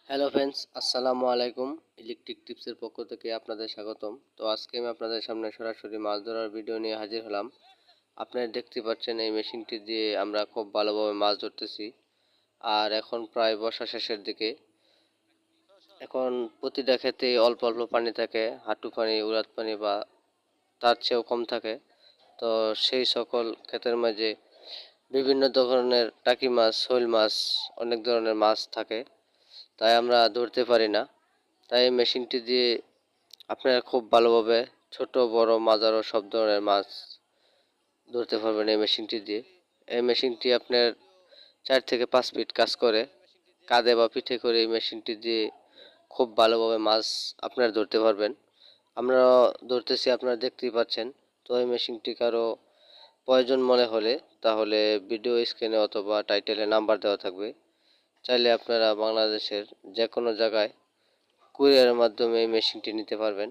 Hello friends, আসসালামু আলাইকুম। Electric টিপসের পক্ষ থেকে আপনাদের স্বাগতম। তো আজকে আমি আপনাদের সামনে সরাসরি মাছ ধরার ভিডিও নিয়ে হাজির হলাম। আপনারা দেখতে পাচ্ছেন এই মেশিনটি দিয়ে আমরা খুব ভালোভাবে মাছ ধরতেছি। আর এখন প্রায় বর্ষা শেষের দিকে। এখন প্রতিটা ক্ষেত্রে অল্প অল্প পানি থাকে, হাঁটু পানি, উড়াত পানি বা তার চেয়েও কম থাকে। তো সেই সকল ক্ষেতের মাঝে বিভিন্ন ধরনের টাকি মাছ, শৈল মাছ, অনেক ধরনের মাছ থাকে, তাই আমরা ধরতে পারি না। তাই এই মেশিনটি দিয়ে আপনারা খুব ভালোভাবে ছোট বড় মাঝারো সব ধরনের মাছ ধরতে পারবেন এই মেশিনটি দিয়ে। এই মেশিনটি আপনার 4 থেকে 5 ফিট কাজ করে, কাঁধে বা পিঠে করে এই মেশিনটি দিয়ে খুব ভালোভাবে মাছ আপনারা ধরতে পারবেন। আমরা ধরতেছি, আপনারা দেখতেই পাচ্ছেন। তো এই মেশিনটি কারো প্রয়োজন মনে হলে তাহলে ভিডিও স্ক্রিনে অথবা টাইটেলে নাম্বার দেওয়া থাকবে, চাইলে আপনারা বাংলাদেশের যে কোনো জায়গায় কুরিয়ারের মাধ্যমে এই মেশিনটি নিতে পারবেন।